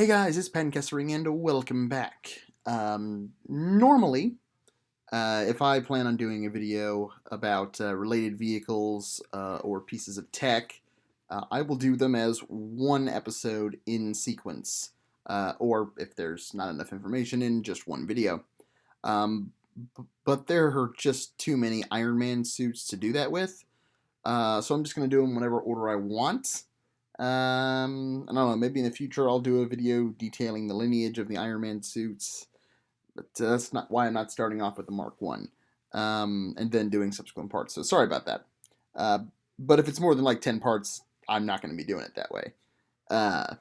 Hey guys, it's Kesselring and welcome back. Normally, if I plan on doing a video about related vehicles or pieces of tech, I will do them as one episode in sequence, or if there's not enough information, in just one video. But there are just too many Iron Man suits to do that with, so I'm just going to do them whatever order I want. I don't know, maybe in the future I'll do a video detailing the lineage of the Iron Man suits, but that's not why I'm not starting off with the Mark 1, and then doing subsequent parts, so sorry about that. But if it's more than like 10 parts, I'm not going to be doing it that way. And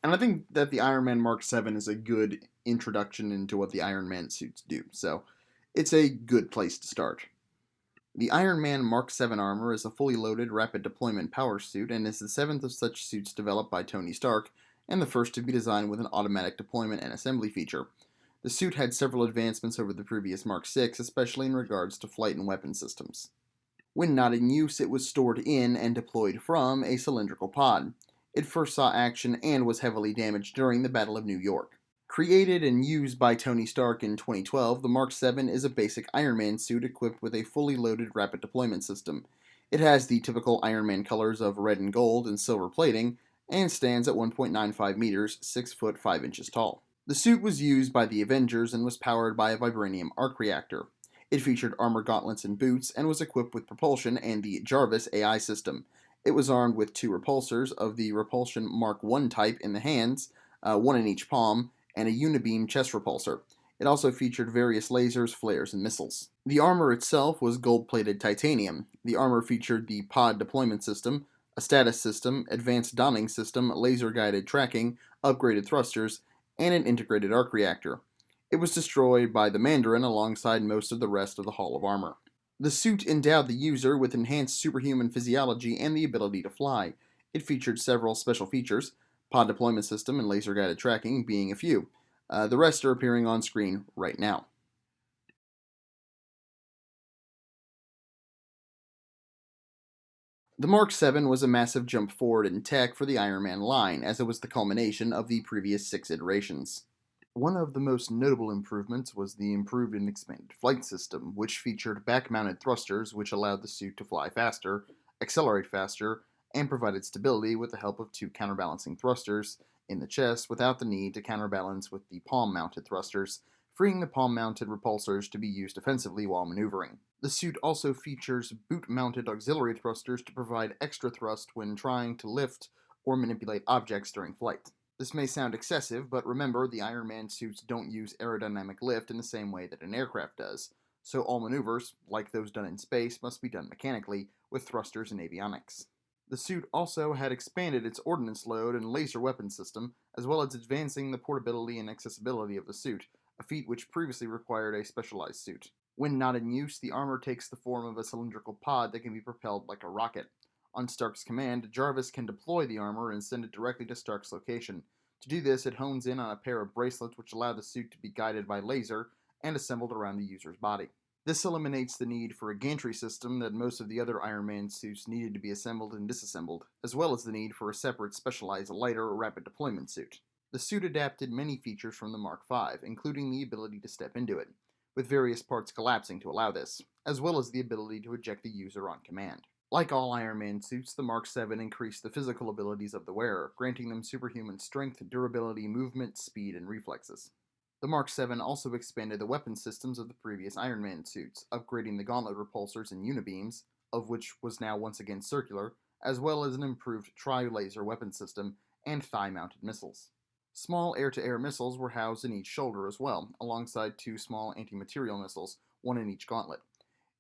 I think that the Iron Man Mark 7 is a good introduction into what the Iron Man suits do, so it's a good place to start. The Iron Man Mark 7 armor is a fully loaded rapid deployment power suit and is the seventh of such suits developed by Tony Stark, and the first to be designed with an automatic deployment and assembly feature. The suit had several advancements over the previous Mark 6, especially in regards to flight and weapon systems. When not in use, it was stored in and deployed from a cylindrical pod. It first saw action and was heavily damaged during the Battle of New York. Created and used by Tony Stark in 2012, the Mark 7 is a basic Iron Man suit equipped with a fully loaded rapid deployment system. It has the typical Iron Man colors of red and gold and silver plating, and stands at 1.95 meters, 6 foot 5 inches tall. The suit was used by the Avengers and was powered by a vibranium arc reactor. It featured armor gauntlets and boots, and was equipped with propulsion and the Jarvis AI system. It was armed with 2 repulsors of the Repulsion Mark 1 type in the hands, one in each palm, and a unibeam chest repulsor. It also featured various lasers, flares, and missiles. The armor itself was gold-plated titanium. The armor featured the pod deployment system, a status system, advanced donning system, laser-guided tracking, upgraded thrusters, and an integrated arc reactor. It was destroyed by the Mandarin alongside most of the rest of the Hall of Armor. The suit endowed the user with enhanced superhuman physiology and the ability to fly. It featured several special features, pod deployment system and laser-guided tracking being a few. The rest are appearing on screen right now. The Mark 7 was a massive jump forward in tech for the Iron Man line, as it was the culmination of the previous 6 iterations. One of the most notable improvements was the improved and expanded flight system, which featured back-mounted thrusters which allowed the suit to fly faster, accelerate faster, and provided stability with the help of 2 counterbalancing thrusters in the chest without the need to counterbalance with the palm-mounted thrusters, freeing the palm-mounted repulsors to be used offensively while maneuvering. The suit also features boot-mounted auxiliary thrusters to provide extra thrust when trying to lift or manipulate objects during flight. This may sound excessive, but remember, the Iron Man suits don't use aerodynamic lift in the same way that an aircraft does, so all maneuvers, like those done in space, must be done mechanically, with thrusters and avionics. The suit also had expanded its ordnance load and laser weapon system, as well as advancing the portability and accessibility of the suit, a feat which previously required a specialized suit. When not in use, the armor takes the form of a cylindrical pod that can be propelled like a rocket. On Stark's command, Jarvis can deploy the armor and send it directly to Stark's location. To do this, it hones in on a pair of bracelets which allow the suit to be guided by laser and assembled around the user's body. This eliminates the need for a gantry system that most of the other Iron Man suits needed to be assembled and disassembled, as well as the need for a separate specialized lighter or rapid deployment suit. The suit adapted many features from the Mark 5, including the ability to step into it, with various parts collapsing to allow this, as well as the ability to eject the user on command. Like all Iron Man suits, the Mark 7 increased the physical abilities of the wearer, granting them superhuman strength, durability, movement, speed, and reflexes. The Mark 7 also expanded the weapon systems of the previous Iron Man suits, upgrading the gauntlet repulsors and unibeams, of which was now once again circular, as well as an improved tri-laser weapon system and thigh-mounted missiles. Small air-to-air missiles were housed in each shoulder as well, alongside 2 small anti-material missiles, one in each gauntlet.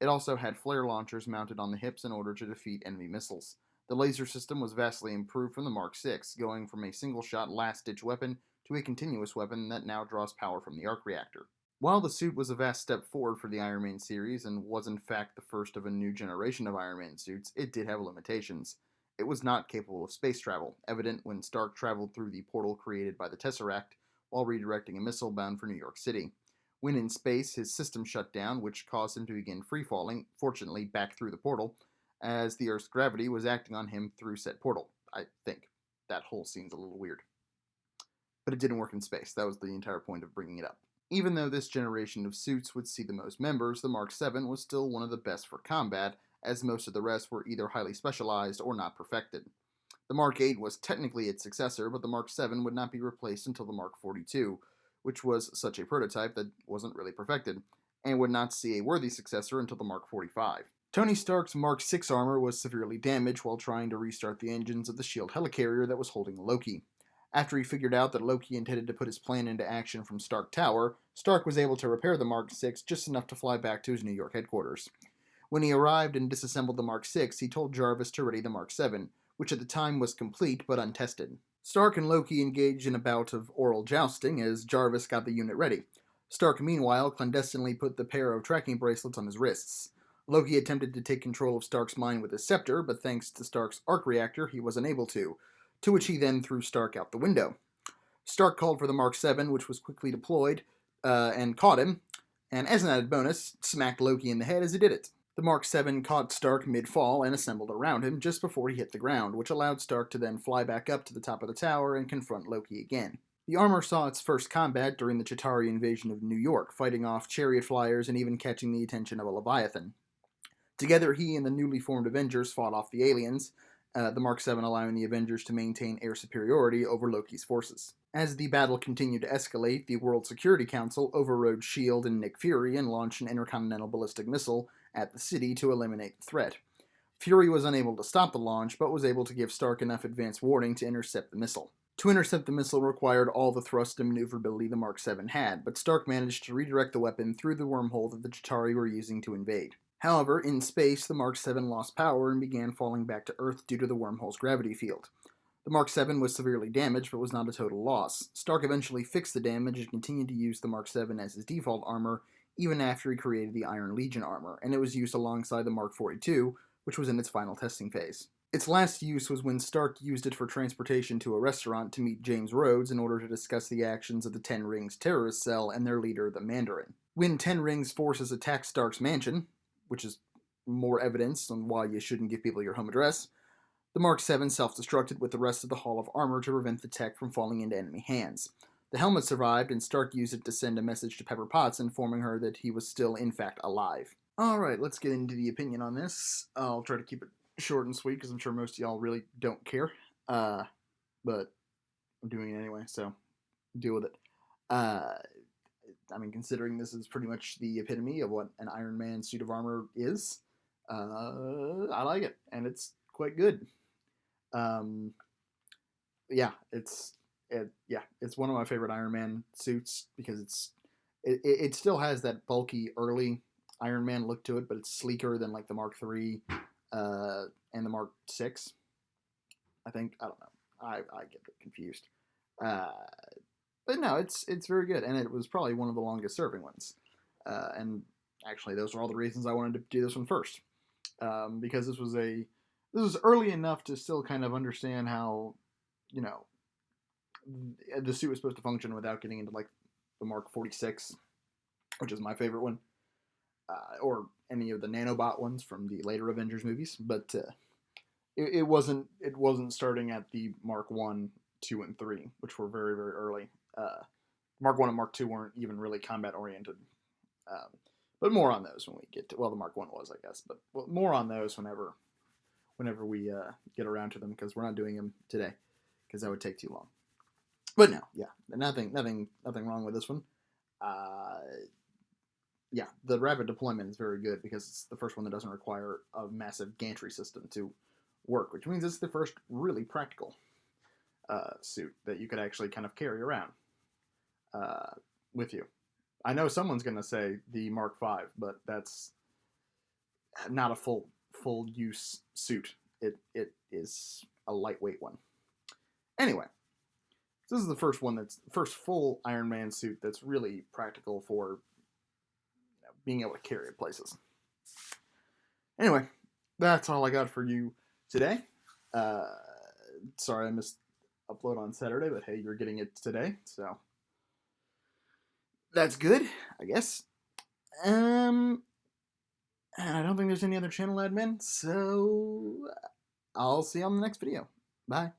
It also had flare launchers mounted on the hips in order to defeat enemy missiles. The laser system was vastly improved from the Mark 6, going from a single-shot last-ditch weapon to a continuous weapon that now draws power from the arc reactor. While the suit was a vast step forward for the Iron Man series and was in fact the first of a new generation of Iron Man suits, it did have limitations. It was not capable of space travel, evident when Stark traveled through the portal created by the Tesseract while redirecting a missile bound for New York City. When in space, his system shut down, which caused him to begin free-falling, fortunately back through the portal, as the Earth's gravity was acting on him through said portal. I think. That whole scene's a little weird. but it didn't work in space. That was the entire point of bringing it up. Even though this generation of suits would see the most members, the Mark VII was still one of the best for combat, as most of the rest were either highly specialized or not perfected. The Mark VIII was technically its successor, but the Mark VII would not be replaced until the Mark 42, which was such a prototype that wasn't really perfected, and would not see a worthy successor until the Mark 45. Tony Stark's Mark VI armor was severely damaged while trying to restart the engines of the SHIELD helicarrier that was holding Loki. After he figured out that Loki intended to put his plan into action from Stark Tower, Stark was able to repair the Mark VI just enough to fly back to his New York headquarters. When he arrived and disassembled the Mark VI, he told Jarvis to ready the Mark VII, which at the time was complete but untested. Stark and Loki engaged in a bout of oral jousting as Jarvis got the unit ready. Stark, meanwhile, clandestinely put the pair of tracking bracelets on his wrists. Loki attempted to take control of Stark's mind with his scepter, but thanks to Stark's arc reactor, he was unable to which he then threw Stark out the window. Stark called for the Mark VII, which was quickly deployed, and caught him, and as an added bonus, smacked Loki in the head as it did it. The Mark VII caught Stark mid-fall and assembled around him just before he hit the ground, which allowed Stark to then fly back up to the top of the tower and confront Loki again. The armor saw its first combat during the Chitauri invasion of New York, fighting off chariot flyers and even catching the attention of a Leviathan. Together, he and the newly formed Avengers fought off the aliens, the Mark VII allowing the Avengers to maintain air superiority over Loki's forces. As the battle continued to escalate, the World Security Council overrode S.H.I.E.L.D. and Nick Fury and launched an intercontinental ballistic missile at the city to eliminate the threat. Fury was unable to stop the launch, but was able to give Stark enough advance warning to intercept the missile. To intercept the missile required all the thrust and maneuverability the Mark VII had, but Stark managed to redirect the weapon through the wormhole that the Chitauri were using to invade. However, in space, the Mark VII lost power and began falling back to Earth due to the wormhole's gravity field. The Mark VII was severely damaged, but was not a total loss. Stark eventually fixed the damage and continued to use the Mark VII as his default armor, even after he created the Iron Legion armor, and it was used alongside the Mark 42, which was in its final testing phase. Its last use was when Stark used it for transportation to a restaurant to meet James Rhodes in order to discuss the actions of the Ten Rings terrorist cell and their leader, the Mandarin. When Ten Rings forces attacked Stark's mansion, which is more evidence on why you shouldn't give people your home address, the Mark VII self-destructed with the rest of the Hall of Armor to prevent the tech from falling into enemy hands. The helmet survived, and Stark used it to send a message to Pepper Potts informing her that he was still, in fact, alive. Alright, let's get into the opinion on this. I'll try to keep it short and sweet, because I'm sure most of y'all really don't care. But I'm doing it anyway, so deal with it. Considering this is pretty much the epitome of what an Iron Man suit of armor is, I like it, and it's quite good. It's one of my favorite Iron Man suits because it still has that bulky early Iron Man look to it, but it's sleeker than like the Mark III and the Mark VI. I think, I don't know, I get confused. But no, it's very good, and it was probably one of the longest serving ones. And actually, those are all the reasons I wanted to do this one first, because this was early enough to still kind of understand how, the suit was supposed to function without getting into like the Mark 46, which is my favorite one, or any of the nanobot ones from the later Avengers movies. But it wasn't starting at the Mark 1, 2, and 3, which were very, very early. Mark 1 and Mark 2 weren't even really combat oriented. But more on those when we get to, well, the Mark 1 was, I guess, but more on those whenever we get around to them, because we're not doing them today, because that would take too long. But no, yeah, nothing wrong with this one. The rapid deployment is very good because it's the first one that doesn't require a massive gantry system to work, which means it's the first really practical suit that you could actually kind of carry around with you. I know someone's going to say the Mark V, but that's not a full use suit. It is a lightweight one. Anyway, this is the first full Iron Man suit that's really practical for being able to carry it places. Anyway, that's all I got for you today. Sorry I missed upload on Saturday, but hey, you're getting it today, so that's good, I guess. And I don't think there's any other channel admin, so I'll see you on the next video. Bye.